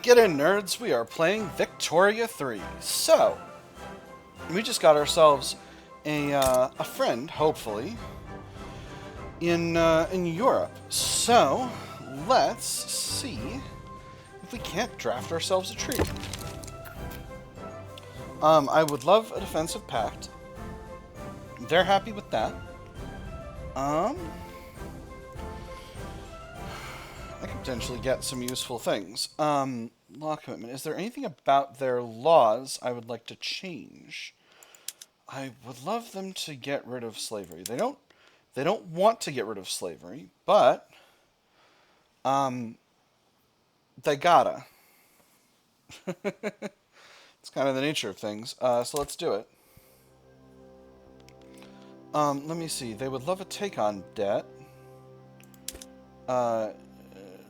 Get in, nerds. We are playing Victoria 3. So, we just got ourselves a friend, hopefully, in Europe. So, let's see if we can't draft ourselves a treaty. I would love a defensive pact. They're happy with that. I could potentially get some useful things. Law commitment. Is there anything about their laws I would like to change? I would love them to get rid of slavery. They don't want to get rid of slavery, but they gotta. It's kind of the nature of things. So let's do it. Let me see. They would love a take on debt.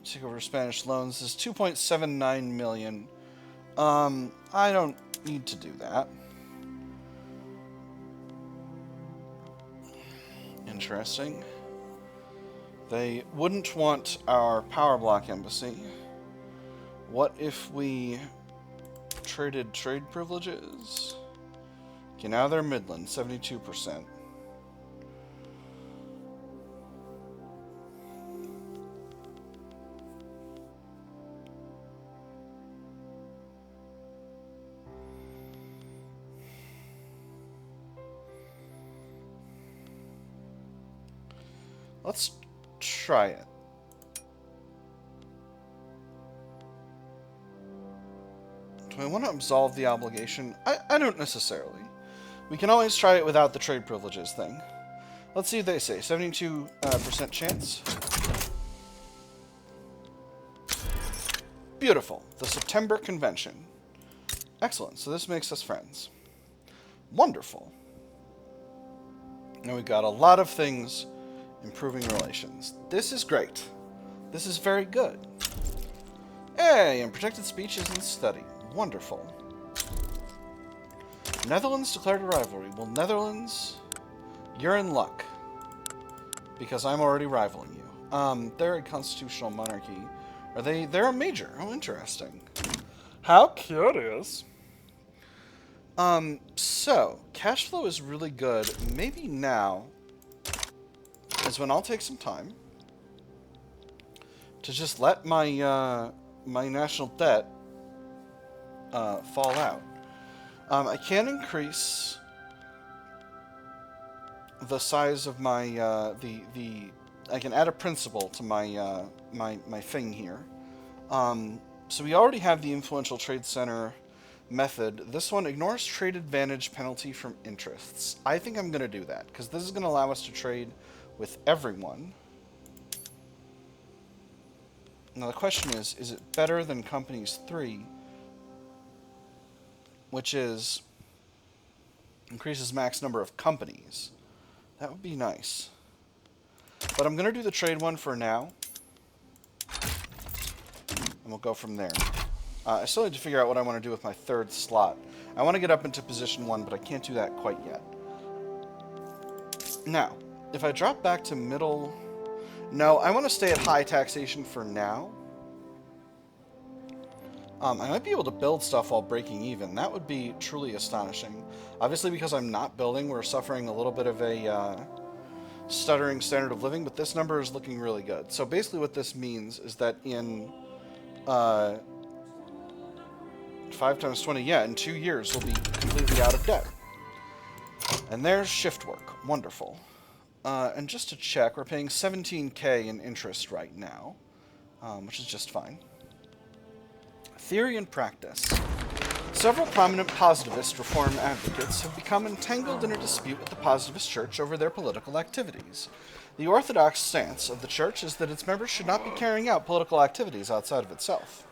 Take over Spanish loans. This is 2.79 million. I don't need to do that. Interesting. They wouldn't want our power block embassy. What if we traded trade privileges? Okay, now they're Midland, 72%. Let's try it. Do I want to absolve the obligation? I don't necessarily. We can always try it without the trade privileges thing. Let's see what they say. 72% chance. Beautiful. The September Convention. Excellent. So this makes us friends. Wonderful. Now we've got a lot of things improving relations. This is great. This is very good. Hey, and protected speech is in study. Wonderful. Netherlands declared a rivalry. Well, Netherlands, you're in luck. Because I'm already rivaling you. They're a constitutional monarchy. Are they? They're a major. Oh, interesting. How curious. So, cash flow is really good. Maybe now is when I'll take some time to just let my my national debt fall out. I can increase the size of my I can add a principal to my my thing here. So we already have the influential trade center method. This one ignores trade advantage penalty from interests. I think I'm going to do that because this is going to allow us to trade with everyone. Now the question is it better than Companies 3, which is increases max number of companies? That would be nice. But I'm going to do the trade one for now, and we'll go from there. I still need to figure out what I want to do with my third slot. I want to get up into position 1, but I can't do that quite yet. Now, if I drop back to middle... No, I want to stay at high taxation for now. I might be able to build stuff while breaking even. That would be truly astonishing. Obviously, because I'm not building, we're suffering a little bit of a stuttering standard of living, but this number is looking really good. So basically what this means is that in 5 times 20, yeah, in 2 years we'll be completely out of debt. And there's shift work. Wonderful. And just to check, we're paying 17K in interest right now, which is just fine. Theory and practice. Several prominent positivist reform advocates have become entangled in a dispute with the Positivist Church over their political activities. The orthodox stance of the Church is that its members should not be carrying out political activities outside of itself.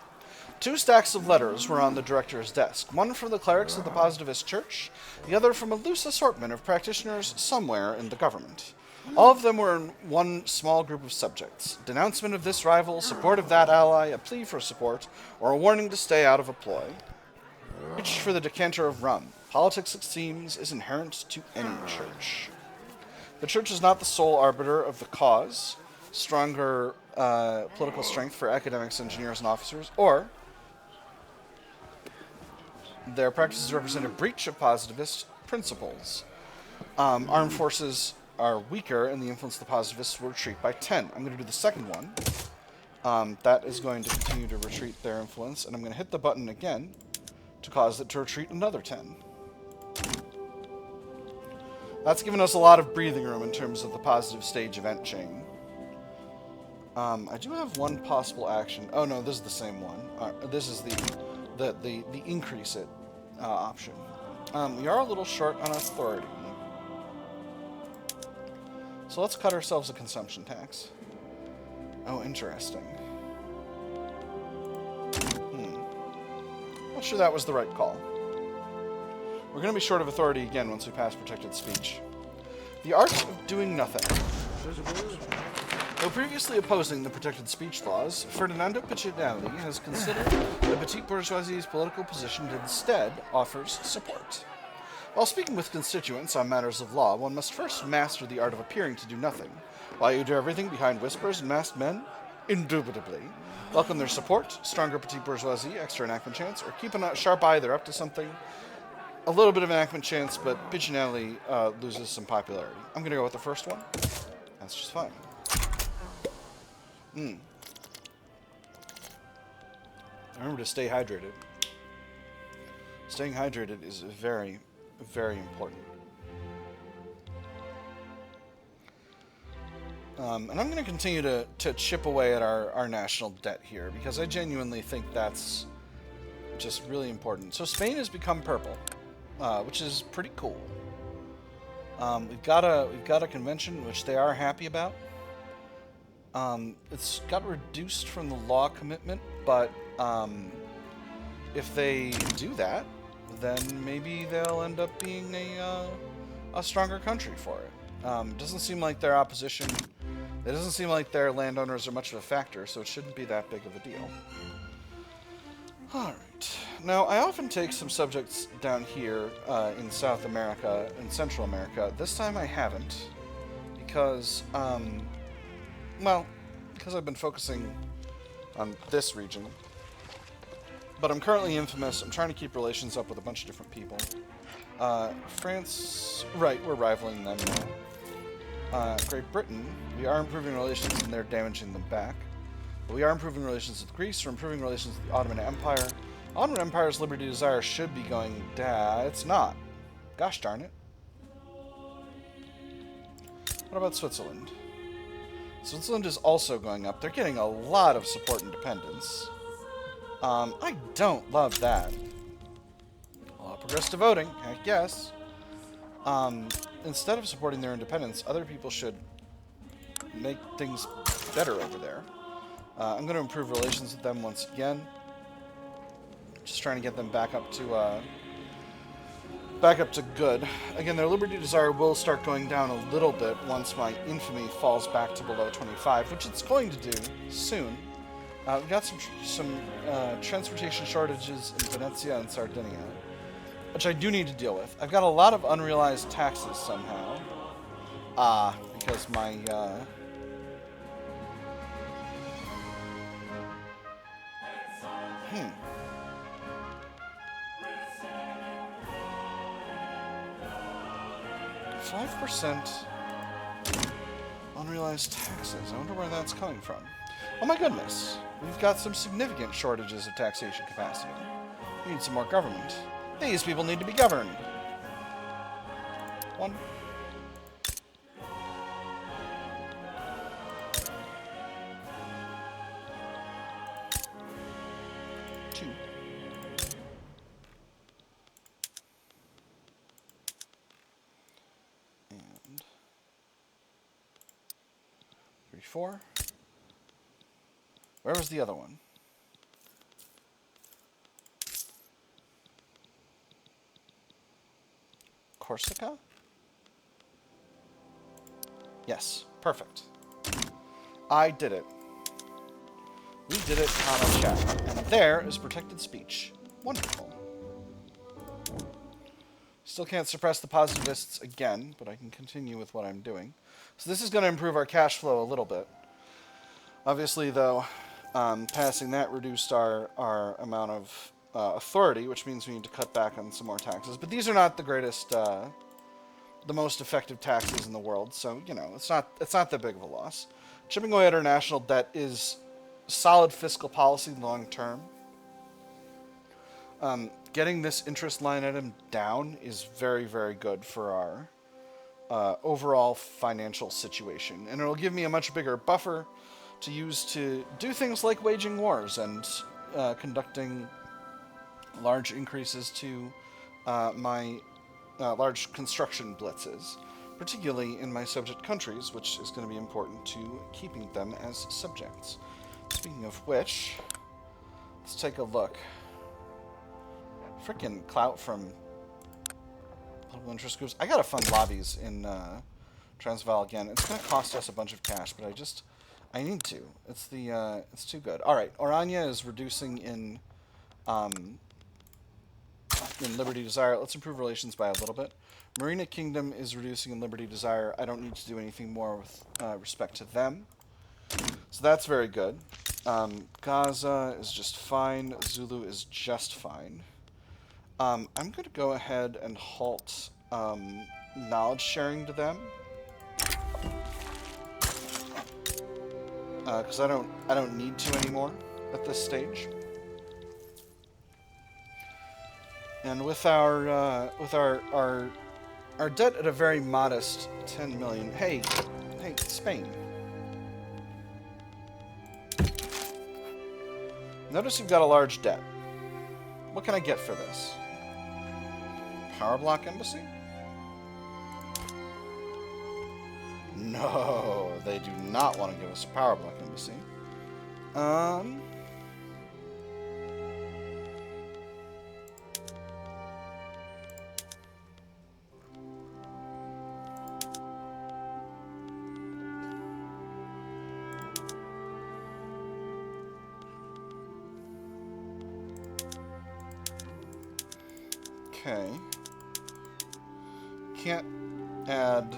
2 stacks of letters were on the director's desk, one from the clerics of the Positivist Church, the other from a loose assortment of practitioners somewhere in the government. All of them were in one small group of subjects: denouncement of this rival, support of that ally, a plea for support, or a warning to stay out of a ploy. Reach for the decanter of rum. Politics, it seems, is inherent to any church. The church is not the sole arbiter of the cause. Stronger political strength for academics, engineers, and officers, or Their practices represent a breach of positivist principles. Armed forces are weaker, and the influence of the positivists will retreat by 10. I'm going to do the second one. That is going to continue to retreat their influence, and I'm going to hit the button again to cause it to retreat another 10. That's given us a lot of breathing room in terms of the positive stage event chain. I do have one possible action. Oh no, this is the same one. This is the increase it option. We are a little short on authority. So let's cut ourselves a consumption tax. Oh, interesting. Not sure that was the right call. We're going to be short of authority again once we pass protected speech. The art of doing nothing. Though previously opposing the protected speech laws, Ferdinando Picchinelli has considered the petite bourgeoisie's political position and instead offers support. While speaking with constituents on matters of law, one must first master the art of appearing to do nothing. While you do everything behind whispers and masked men, indubitably welcome their support, stronger petite bourgeoisie, extra enactment chance, or keep a sharp eye, they're up to something. A little bit of enactment chance, but Picchinelli loses some popularity. I'm going to go with the first one. That's just fine. Remember to stay hydrated. Staying hydrated is very, very important. And I'm going to continue to chip away at our national debt here, because I genuinely think that's just really important. So Spain has become purple, which is pretty cool. We've got a convention which they are happy about. It's got reduced from the law commitment, but if they do that, then maybe they'll end up being a stronger country for it. Doesn't seem like their opposition, it doesn't seem like their landowners are much of a factor, so it shouldn't be that big of a deal. Alright. Now, I often take some subjects down here in South America and Central America. This time I haven't, because, because I've been focusing on this region. But I'm currently infamous. I'm trying to keep relations up with a bunch of different people. France, right, we're rivaling them now. Great Britain, we are improving relations and they're damaging them back. But we are improving relations with Greece, we're improving relations with the Ottoman Empire. Ottoman Empire's liberty desire should be going down. It's not. Gosh darn it. What about Switzerland? Switzerland is also going up. They're getting a lot of support and dependence. I don't love that. Well, progressive voting, heck yes. Instead of supporting their independence, other people should make things better over there. I'm going to improve relations with them once again. Just trying to get them back up to good. Again, their liberty desire will start going down a little bit once my infamy falls back to below 25, which it's going to do soon. We've got some transportation shortages in Venezia and Sardinia, which I do need to deal with. I've got a lot of unrealized taxes somehow. Because my 5% unrealized taxes. I wonder where that's coming from. Oh my goodness. We've got some significant shortages of taxation capacity. We need some more government. These people need to be governed. 1. 2. And 3, 4. Where was the other one? Corsica? Yes, perfect. I did it. We did it on a chat. And there is protected speech. Wonderful. Still can't suppress the positivists again, but I can continue with what I'm doing. So this is going to improve our cash flow a little bit. Obviously, though, passing that reduced our amount of authority, which means we need to cut back on some more taxes. But these are not the greatest, the most effective taxes in the world, so, you know, it's not that big of a loss. Chipping away at our national debt is solid fiscal policy long term. Getting this interest line item down is very, very good for our overall financial situation. And it'll give me a much bigger buffer to use to do things like waging wars and conducting large increases to my large construction blitzes, particularly in my subject countries, which is going to be important to keeping them as subjects. Speaking of which, let's take a look. Frickin' clout from political interest groups. I gotta fund lobbies in Transvaal again. It's gonna cost us a bunch of cash, but I need to. It's too good. All right, Orania is reducing in Liberty Desire. Let's improve relations by a little bit. Marina Kingdom is reducing in Liberty Desire. I don't need to do anything more with respect to them. So that's very good. Gaza is just fine. Zulu is just fine. I'm going to go ahead and halt knowledge sharing to them. Because I don't need to anymore at this stage. And with our debt at a very modest 10 million. Hey, Spain. Notice you've got a large debt. What can I get for this? Power Bloc Embassy? No, they do not want to give us a Power Bloc Embassy. Okay. Can't add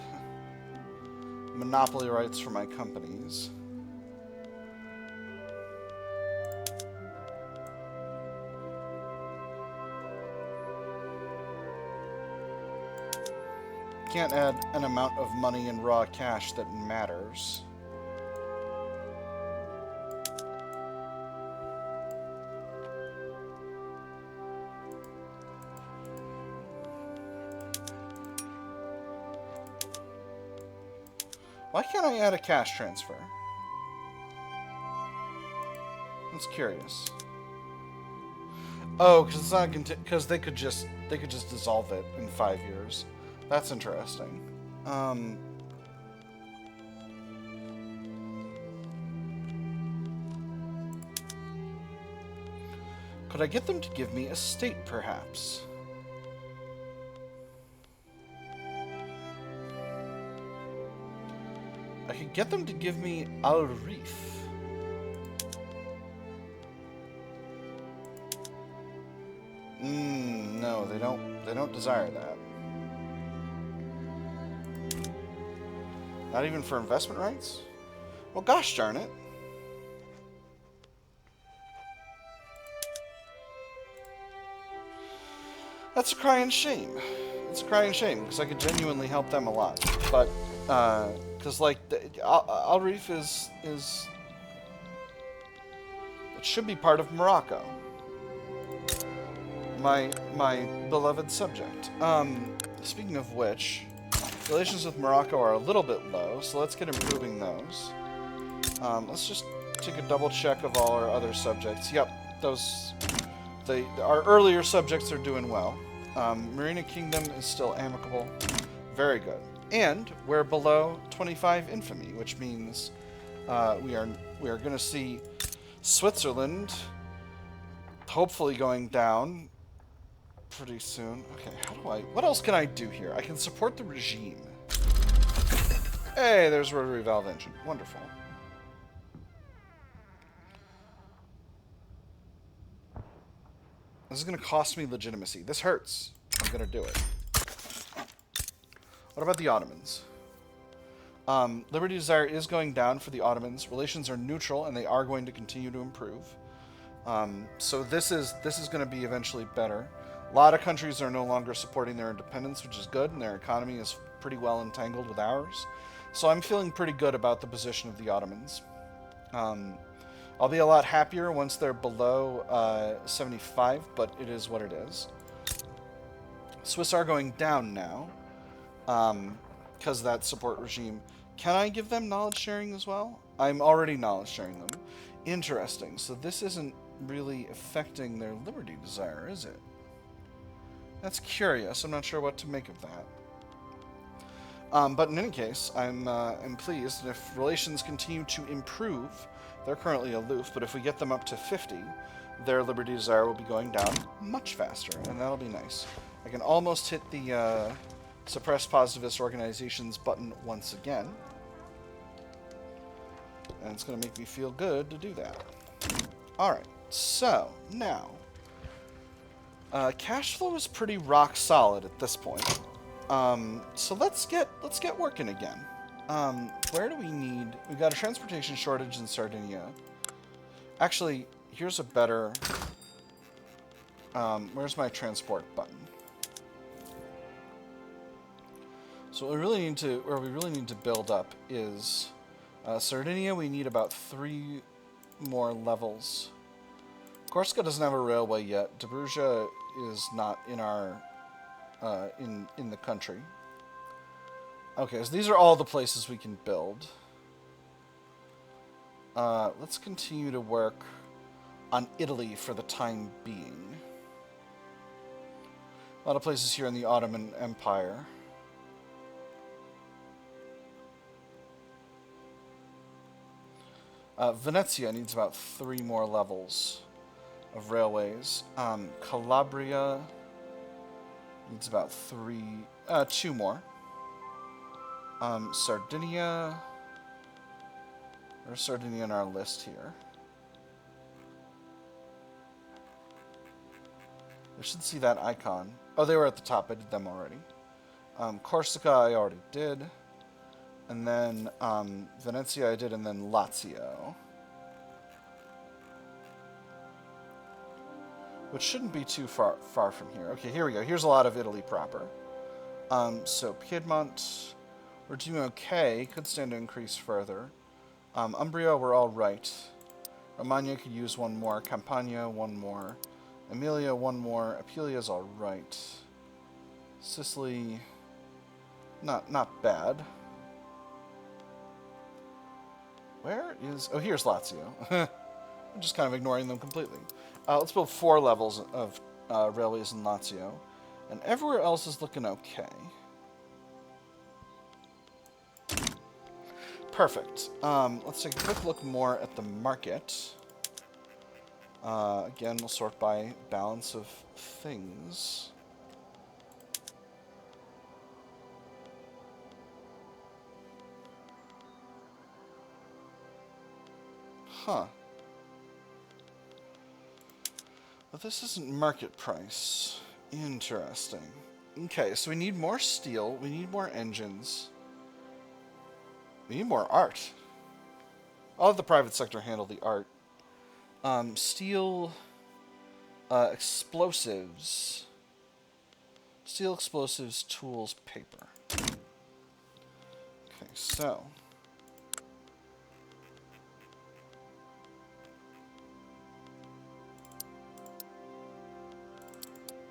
monopoly rights for my companies. Can't add an amount of money in raw cash that matters. Why can't I add a cash transfer? That's curious. Oh, because it's not because they could just dissolve it in 5 years. That's interesting. Could I get them to give me a state, perhaps? I could get them to give me Al Reef. No, they don't desire that. Not even for investment rights? Well, gosh darn it. That's a crying shame. It's a crying shame, because I could genuinely help them a lot. But, because, like, Al Reef is... It should be part of Morocco. My beloved subject. Speaking of which, relations with Morocco are a little bit low, so let's get improving those. Let's just take a double check of all our other subjects. Yep, our earlier subjects are doing well. Marina Kingdom is still amicable. Very good. And we're below 25 infamy, which means we are going to see Switzerland hopefully going down pretty soon. Okay, what else can I do here? I can support the regime. Hey, there's rotary valve engine. Wonderful. This is going to cost me legitimacy. This hurts. I'm going to do it. What about the Ottomans? Liberty Desire is going down for the Ottomans. Relations are neutral, and they are going to continue to improve. So this is going to be eventually better. A lot of countries are no longer supporting their independence, which is good, and their economy is pretty well entangled with ours. So I'm feeling pretty good about the position of the Ottomans. I'll be a lot happier once they're below 75, but it is what it is. Swiss are going down now because of that support regime. Can I give them knowledge sharing as well? I'm already knowledge sharing them. Interesting. So this isn't really affecting their liberty desire, is it? That's curious. I'm not sure what to make of that. But in any case, I'm pleased, and if relations continue to improve, they're currently aloof, but if we get them up to 50, their liberty desire will be going down much faster, and that'll be nice. I can almost hit the suppress positivist organizations button once again, and it's going to make me feel good to do that. Alright, so now cash flow is pretty rock solid at this point. So let's get working again. Where do we need... We've got a transportation shortage in Sardinia. Actually, here's a better... where's my transport button? So what we really need to... Where we really need to build up is... Sardinia, we need about 3 more levels. Corsica doesn't have a railway yet. Dobruja is not in our... in the country. Okay, so these are all the places we can build. Let's continue to work on Italy for the time being. A lot of places here in the Ottoman Empire. Venezia needs about 3 more levels of railways. Calabria needs about 2 more. Sardinia. There's Sardinia in our list here. I should see that icon. Oh, they were at the top. I did them already. Corsica I already did. And then Venezia I did, and then Lazio. Which shouldn't be too far from here. Okay, here we go. Here's a lot of Italy proper. So Piedmont, we're doing okay. Could stand to increase further. Umbria, we're all right. Romagna could use 1 more. Campania, 1 more. Emilia, 1 more. Apullia's all right. Sicily, not bad. Where is... Oh, here's Lazio. I'm just kind of ignoring them completely. Let's build 4 levels of railways in Lazio. And everywhere else is looking okay. Perfect. Let's take a quick look more at the market. Again, we'll sort by balance of things. Huh. But this isn't market price. Interesting. Okay, so we need more steel. We need more engines. We need more art. I'll let the private sector handle the art. Steel... explosives. Steel, explosives, tools, paper. Okay, so...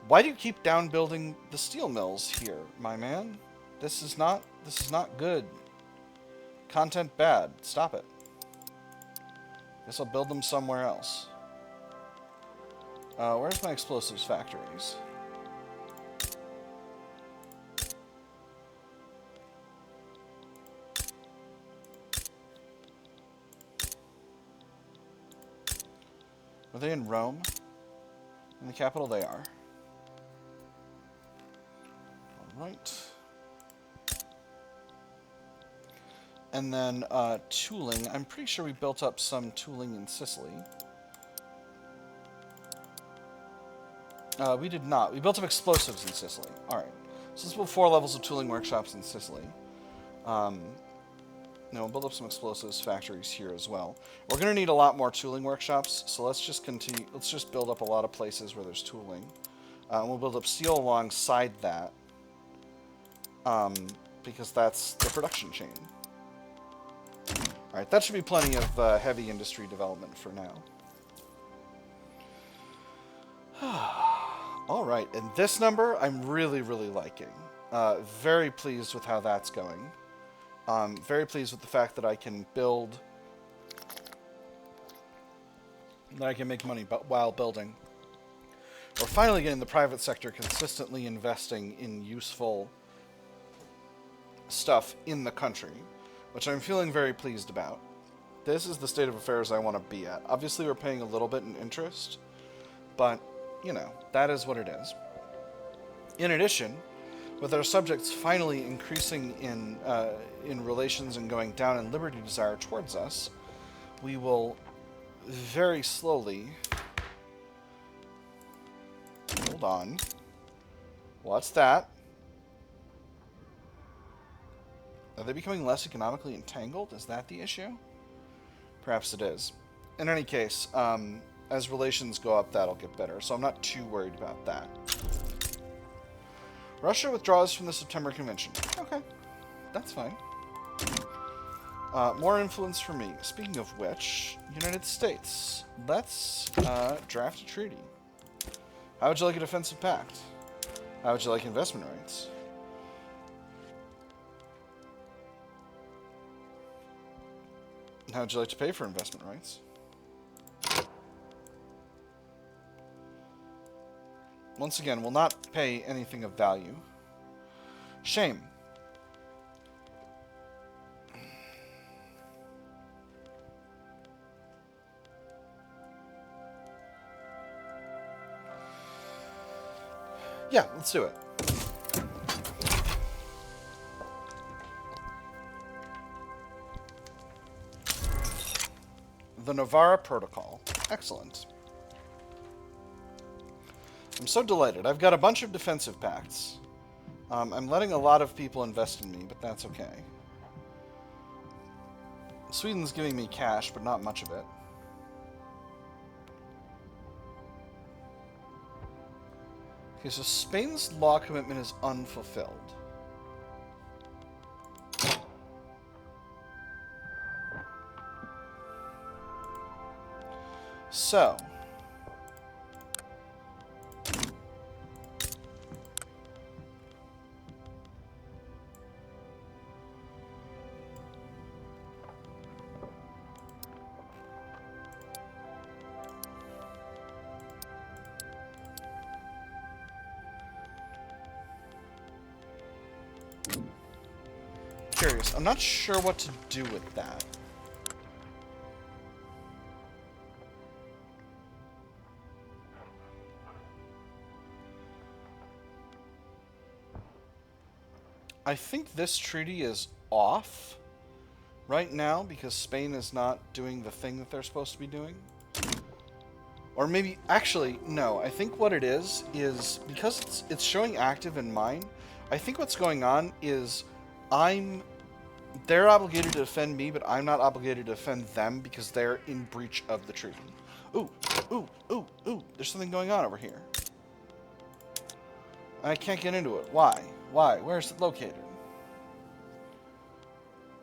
Why do you keep down building the steel mills here, my man? This is not good. Content bad. Stop it. Guess I'll build them somewhere else. Where's my explosives factories? Are they in Rome? In the capital they are. Right. And then tooling. I'm pretty sure we built up some tooling in Sicily. We did not. We built up explosives in Sicily. Alright. So let's build 4 levels of tooling workshops in Sicily. No, we'll build up some explosives factories here as well. We're going to need a lot more tooling workshops, so let's just continue. Let's just build up a lot of places where there's tooling. And we'll build up steel alongside that, because that's the production chain. All right, that should be plenty of heavy industry development for now. All right, and this number I'm really, really liking. Very pleased with how that's going. Very pleased with the fact that I can build, that I can make money while building. We're finally getting the private sector consistently investing in useful stuff in the country, which I'm feeling very pleased about. This is the state of affairs I want to be at. Obviously, we're paying a little bit in interest, but, you know, that is what it is. In addition, with our subjects finally increasing in relations and going down in liberty desire towards us, we will very slowly... Hold on. What's that? Are they becoming less economically entangled? Is that the issue? Perhaps it is. In any case, as relations go up, that'll get better, so I'm not too worried about that. Russia withdraws from the September Convention. Okay, that's fine. More influence for me. Speaking of which, United States. Let's draft a treaty. How would you like a defensive pact? How would you like investment rights? How would you like to pay for investment rights? Once again, will not pay anything of value. Shame. Yeah, let's do it. The Novara Protocol. Excellent. I'm so delighted. I've got a bunch of defensive pacts. I'm letting a lot of people invest in me, but that's okay. Sweden's giving me cash, but not much of it. Okay, so Spain's law commitment is unfulfilled. So... curious. I'm not sure what to do with that. I think this treaty is off right now because Spain is not doing the thing that they're supposed to be doing. Or maybe, actually, no. I think what it is because it's showing active in mine, I think what's going on is they're obligated to defend me, but I'm not obligated to defend them because they're in breach of the treaty. Ooh, ooh, ooh, ooh. There's something going on over here. I can't get into it. Why? Why? Where is it located?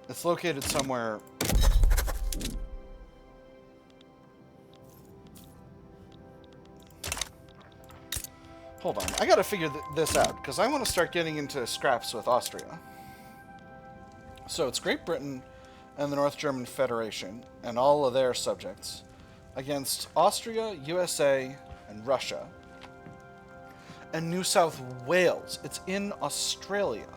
It's located somewhere... Hold on. I gotta figure this out, because I want to start getting into scraps with Austria. So it's Great Britain and the North German Federation and all of their subjects against Austria, USA, and Russia. And New South Wales. It's in Australia.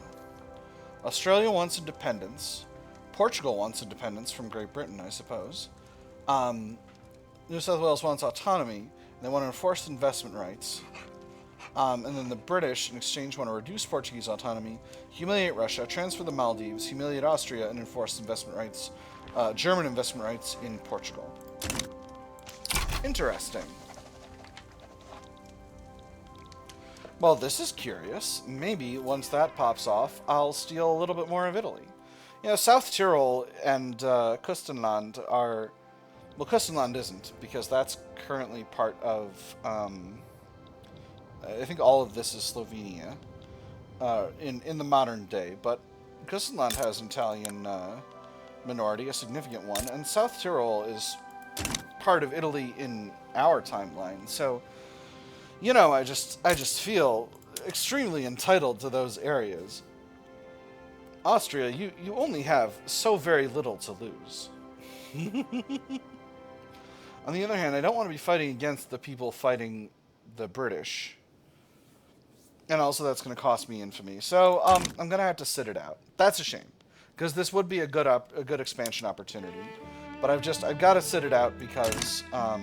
Australia wants independence. Portugal wants independence from Great Britain, I suppose. New South Wales wants autonomy. They want to enforce investment rights. And then the British, in exchange, want to reduce Portuguese autonomy, humiliate Russia, transfer the Maldives, humiliate Austria, and enforce investment rights, German investment rights in Portugal. Interesting. Well, this is curious. Maybe once that pops off, I'll steal a little bit more of Italy. You know, South Tyrol and Küstenland are... Well, Küstenland isn't, because that's currently part of... I think all of this is Slovenia in the modern day, but Küstenland has an Italian minority, a significant one, and South Tyrol is part of Italy in our timeline. So, you know, I just feel extremely entitled to those areas. Austria, you only have so very little to lose. On the other hand, I don't want to be fighting against the people fighting the British. And also that's going to cost me infamy. So I'm going to have to sit it out. That's a shame. Because this would be a good expansion opportunity. But I've got to sit it out because I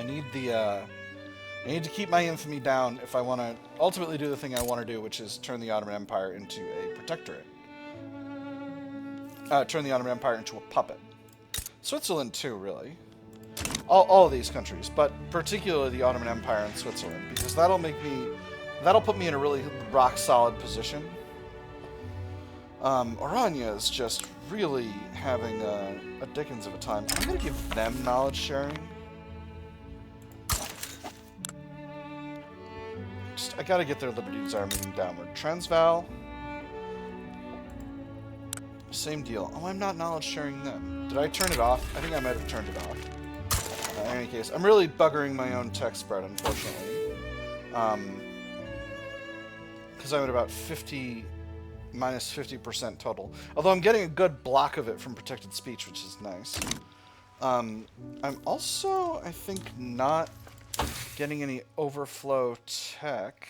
need to keep my infamy down if I want to ultimately do the thing I want to do, which is turn the Ottoman Empire into a protectorate. Turn the Ottoman Empire into a puppet. Switzerland too, really. All of these countries, but particularly the Ottoman Empire and Switzerland, because that'll put me in a really rock solid position. Orania is just really having a dickens of a time. I'm gonna give them knowledge sharing. I gotta get their Liberty Desire moving downward. Transvaal. Same deal. Oh, I'm not knowledge sharing them. Did I turn it off? I think I might have turned it off. In any case, I'm really buggering my own tech spread, unfortunately. Because I'm at about 50, minus 50% total. Although I'm getting a good block of it from protected speech, which is nice. I'm also, I think, not getting any overflow tech.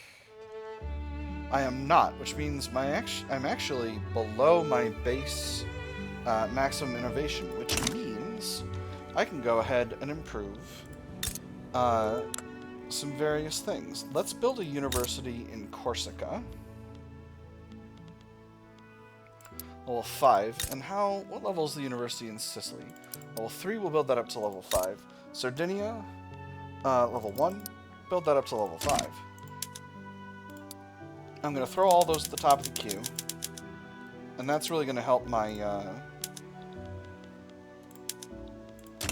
I am not, which means I'm actually below my base maximum innovation, which means I can go ahead and improve some various things. Let's build a university in Corsica. Level 5. And what level is the university in Sicily? Level 3, we'll build that up to level 5. Sardinia, level 1, build that up to level 5. I'm going to throw all those at the top of the queue. And that's really going to help my...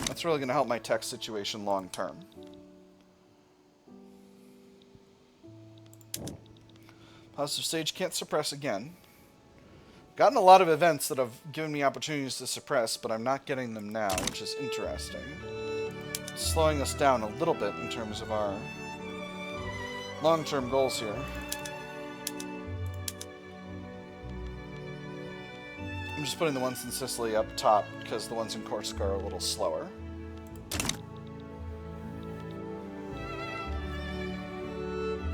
that's really going to help my tech situation long term. Positive Sage can't suppress again. Gotten a lot of events that have given me opportunities to suppress, but I'm not getting them now, which is interesting. Slowing us down a little bit in terms of our long-term goals here. I'm just putting the ones in Sicily up top because the ones in Corsica are a little slower.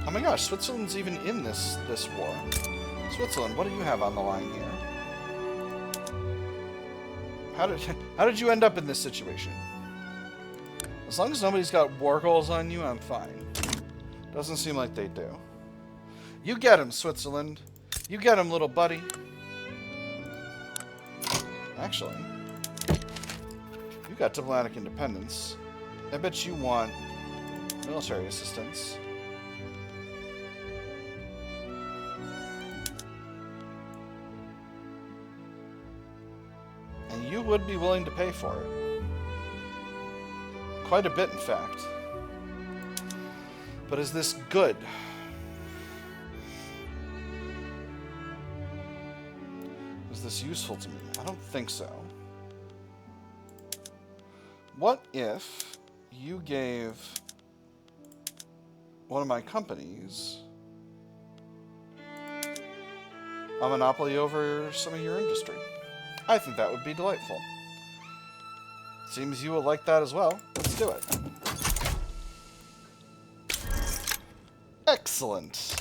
Oh my gosh, Switzerland's even in this war. Switzerland, what do you have on the line here? How did you end up in this situation? As long as nobody's got war goals on you, I'm fine. Doesn't seem like they do. You get him, Switzerland. You get him, little buddy. Actually, you got diplomatic independence. I bet you want military assistance. And you would be willing to pay for it. Quite a bit, in fact. But is this good? Is this useful to me? I don't think so. What if you gave one of my companies a monopoly over some of your industry? I think that would be delightful. Seems you will like that as well. Let's do it. Excellent.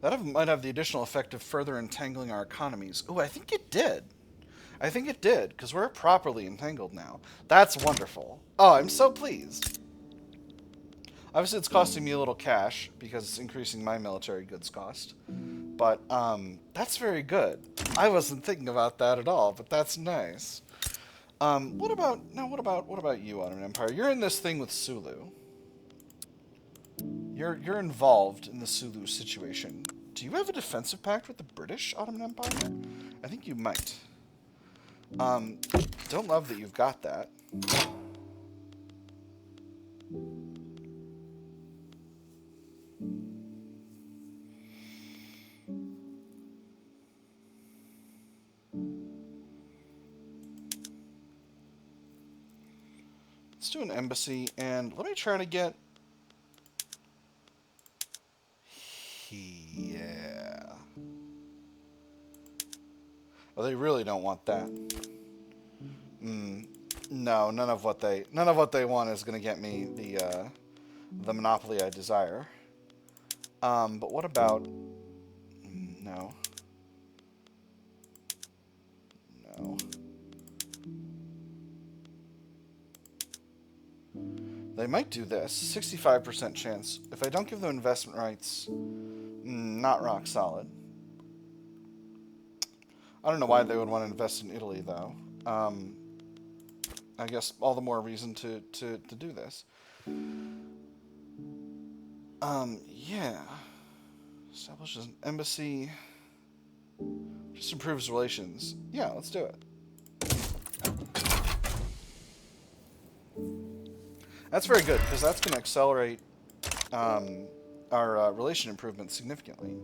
That might have the additional effect of further entangling our economies. Ooh, I think it did. I think it did, because we're properly entangled now. That's wonderful. Oh, I'm so pleased. Obviously, it's costing me a little cash, because it's increasing my military goods cost. But, that's very good. I wasn't thinking about that at all, but that's nice. What about you, Ottoman Empire? You're in this thing with Sulu. You're involved in the Sulu situation. Do you have a defensive pact with the British Ottoman Empire? I think you might. Don't love that you've got that. Let's do an embassy, and let me try to get... Yeah. Oh, they really don't want that. No, none of what they want is going to get me the monopoly I desire. But what about... No. No. They might do this. 65% chance. If I don't give them investment rights, not rock solid. I don't know why they would want to invest in Italy, though. I guess all the more reason to do this. Yeah. Establishes an embassy. Just improves relations. Yeah, let's do it. That's very good, because that's going to accelerate our relation improvement significantly.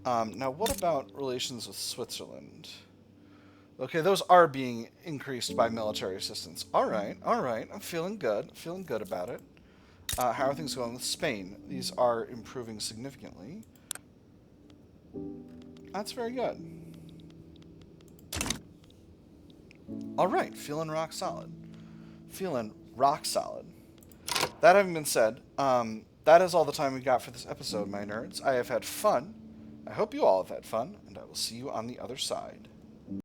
Now, what about relations with Switzerland? Okay, those are being increased by military assistance. All right. I'm feeling good. Feeling good about it. How are things going with Spain? These are improving significantly. That's very good. All right, feeling rock solid. Feeling rock solid. That having been said, that is all the time we got for this episode, my nerds. I have had fun. I hope you all have had fun, and I will see you on the other side.